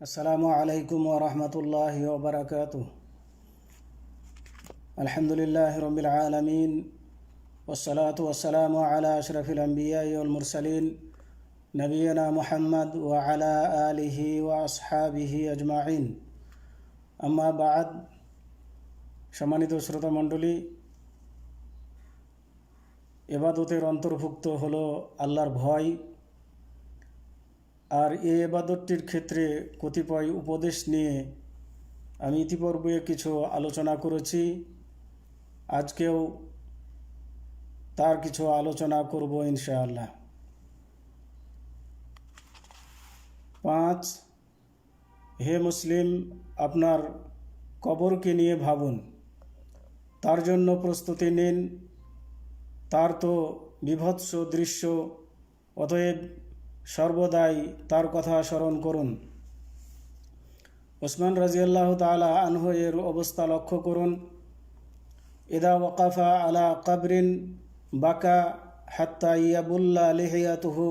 আসসালামু আলাইকুম ওয়া রাহমাতুল্লাহি ওয়া বারাকাতুহু। আলহামদুলিল্লাহি রাব্বিল আলামিন ওয়াসসালাতু ওয়াসসালামু আলা আশরাফিল আম্বিয়াই ওয়াল মুরসালিন নবিয়িনা মুহাম্মদ ওয়া আলা আলিহি ওয়া আসহাবিহি আজমাইন। আম্মা বা'দ। সম্মানিত শ্রোতা মণ্ডলী, ইবাদতের অন্তর্ভুক্ত হলো আল্লাহর ভয়। আর এই ইবাদতটির ক্ষেত্রে কতিপয় উপদেশ নিয়ে আমি ইতিপূর্বে কিছু আলোচনা করেছি। আজকেও তার কিছু আলোচনা করব ইনশাআল্লাহ। 5, হে মুসলিম, আপনার কবরকে নিয়ে ভাবুন, তার জন্য প্রস্তুতি নিন। তার তো বিভৎস দৃশ্য, অতএব সর্বদাই তার কথা স্মরণ করুন। ওসমান রাজিয়াল্লাহু তাআলা আনহু এর অবস্থা লক্ষ্য করুন। ইদা ওয়াকাফা আলা কবরিন বাকা হাত্তা ইয়াবুল্লা লিহিয়াতুহু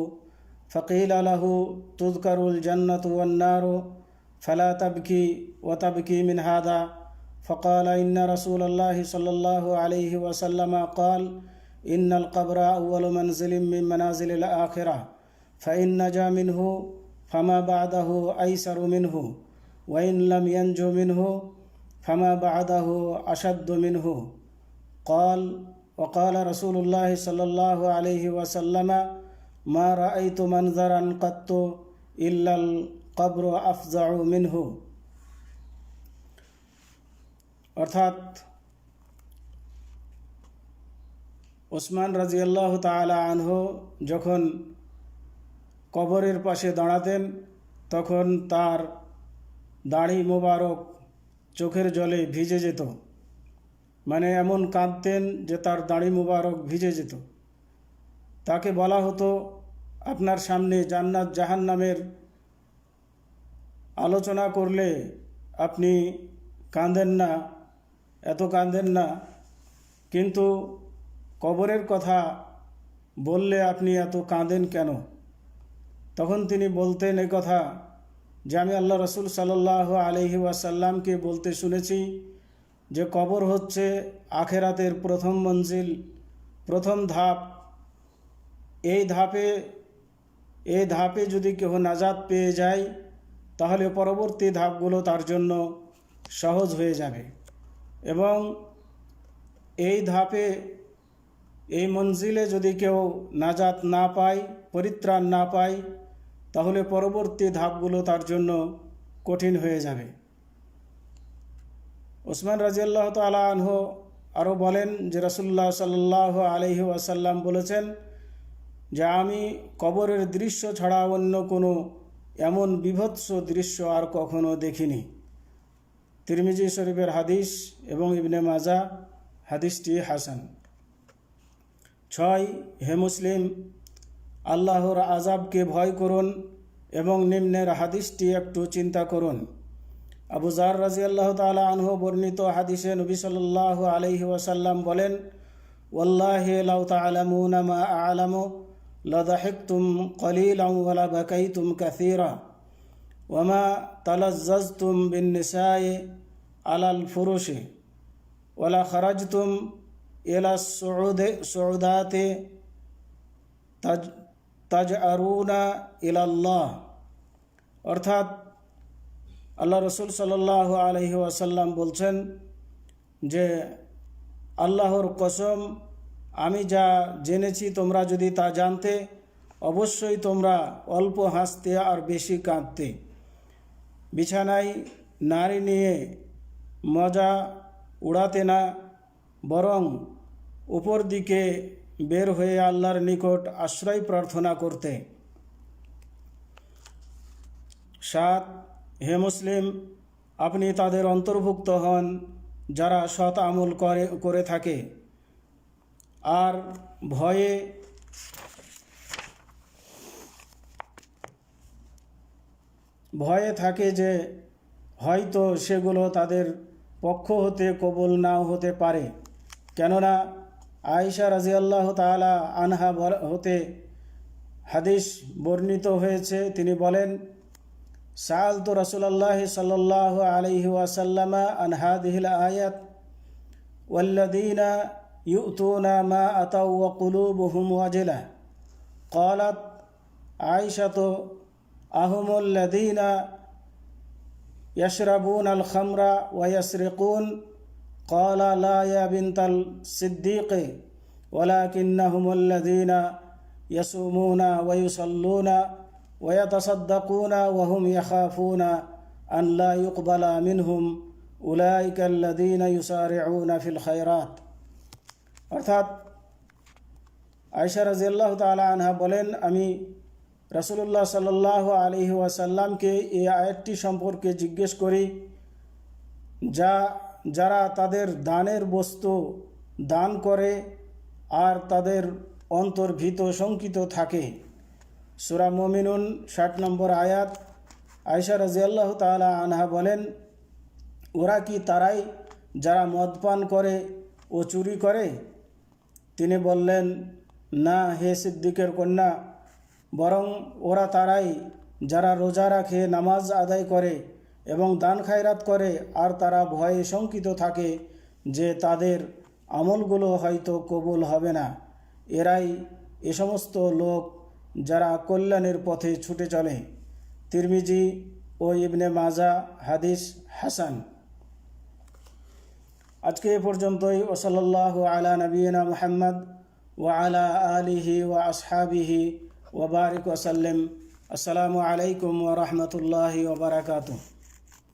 ফাকিলা লাহু তুযকারুল জান্নাতু ওয়ান নারু ফালা তাবকি ওয়া তাবকি মিন হাদা ফাকালা ইন্না রাসূলুল্লাহি সাল্লাল্লাহু আলাইহি ওয়াসাল্লাম ক্বাল ইন্নাল কবরা আউয়ালু মানজিলিম মিন মানাজিলিল আখিরাহ ফাইন নাজা মিনহু ফামা বা'দাহু আইসারু মিনহু ওয়াইন লাম ইয়ানজু মিনহু ফামা বা'দাহু আশাদ্দু মিনহু। قال وقال رسول الله صلى الله عليه وسلم ما رأيت منظرا قط إلا القبر أفزع منه। অর্থাৎ ওসমান রাজিয়াল্লাহু তাআলা আনহু যখন কবরের পাশে দাঁড়াতেন তখন তার দাড়ি মোবারক চোখের জলে ভিজে যেত। মানে এমন কাঁদতেন যে তার দাড়ি মোবারক ভিজে যেত। তাকে বলা হতো, আপনার সামনে জান্নাত জাহান্নামের আলোচনা করলে আপনি কাঁদেন না, এত কাঁদেন না, কিন্তু কবরের কথা বললে আপনি এত কাঁদেন কেন? তখন তিনি বলতেন এই কথা যে আমি আল্লাহ রসুল সাল্লাল্লাহু আলাইহি ওয়াসাল্লামকে বলতে শুনেছি যে কবর হচ্ছে আখেরাতের প্রথম মঞ্জিল, প্রথম ধাপ। এই ধাপে যদি কেউ নাজাত পেয়ে যায় তাহলে পরবর্তী ধাপগুলো তার জন্য সহজ হয়ে যাবে। এবং এই মঞ্জিলে যদি কেউ নাজাত না পায়, পরিত্রাণ না পায়, তাহলে পরবর্তী ধাপগুলো তার জন্য কঠিন হয়ে যাবে। ওসমান রাজিয়াল্লাহু তাআলা আনহু আরও বলেন যে রাসূলুল্লাহ সাল্লাল্লাহু আলাইহি ওয়াসাল্লাম বলেছেন যে আমি কবরের দৃশ্য ছাড়া অন্য কোনো এমন বিভৎস দৃশ্য আর কখনো দেখিনি। তিরমিজি শরীফের হাদিস এবং ইবনে মাজাহ হাদিসটি হাসান। 6, হে মুসলিম, আল্লাহর আযাবকে ভয় করুন এবং নিম্নের হাদিসটি একটু চিন্তা করুন। আবু যার রাদিয়াল্লাহু তাআলা আনহু বর্ণিত হাদিসে নবী সাল্লাল্লাহু আলাইহি ওয়াসাল্লাম বলেন, ওয়াল্লাহি লাউ তা'লামুনা মা আ'লামু লাদাহিকতুম কলিলান ওয়া লাবাকাইতুম কাসীরা ওয়া মা তালাজ্জাজতুম বিন নিসাই আলাল ফুরুশি ওয়া লা খারাজতুম ইলা সুউদাতি তাজআরুনা ইলাল্লাহ। অর্থাৎ আল্লাহ রসুল সাল্লাল্লাহু আলাইহি ওয়াসাল্লাম বলছেন যে আল্লাহর কসম, আমি যা জেনেছি তোমরা যদি তা জানতে, অবশ্যই তোমরা অল্প হাসতে আর বেশি কাঁদতে। বিছানায় নারী নিয়ে মজা উড়াতে না, বরং উপর দিকে বের হয়ে আল্লাহর নিকট আশ্রয় প্রার্থনা করতে। 7, হে মুসলিম, আপনি তাদের অন্তর্ভুক্ত হন যারা সৎ আমল করে থাকে আর ভয়ে থাকে যে হয়তো সেগুলো তাদের পক্ষ হতে কবুল নাও হতে পারে। কেননা আয়েশা রাদিয়াল্লাহু তাআলা আনহা হতে হাদিস বর্ণিত হয়েছে, তিনি বলেন سألت رسول الله صلى الله عليه وسلم عن هذه الآيات والذين يؤتون ما أتوا وقلوبهم وجلة قالت عائشة أهم الذين يشربون الخمر ويسرقون قال لا يا بنت الصديق ولكنهم الذين يصومون ويصلون ويتصدقون وهم يخافون أن لا يقبل منهم أولئك الذين يسارعون في الخيرات। অর্থাৎ আয়েশা রাদিয়াল্লাহু তাআলা আনহা বলেন, আমি রাসূলুল্লাহ সাল্লাল্লাহু আলাইহি ওয়াসাল্লামকে এই আয়াতটি সম্পর্কে জিজ্ঞেস করি, যারা তাদের দানের বস্তু দান করে আর তাদের অন্তর ভীত শঙ্কিত থাকে। সূরা মুমিনুন 60 নম্বর আয়াত। আয়েশা রাদিয়াল্লাহু তাআলা আনহা বলেন, ওরা কি তারাই যারা মদ পান করে ও চুরি করে? তিনি বললেন, না হে সিদ্দিকের কন্যা, বরং ওরা তারাই যারা রোজা রাখে, নামাজ আদায় করে এবং দান খায়রাত করে আর তারা ভয়ে শঙ্কিত থাকে যে তাদের আমলগুলো হয়তো কবুল হবে না। এরাই এ সমস্ত লোক যারা কল্যাণের পথে ছুটে চলে। তিরমিজি ও ইবনে মাজা, হাদিস হাসান। আজকে এ পর্যন্তই। ওয়াসাল্লাল্লাহু আলা নবিয়িনা মুহাম্মদ ওয়া আলা আলিহি ওয়া আসহাবিহি ওয়া বারিক ওয়া সাল্লাম। আসসালামু আলাইকুম ওয়া রাহমাতুল্লাহি ওয়া বারাকাতুহু।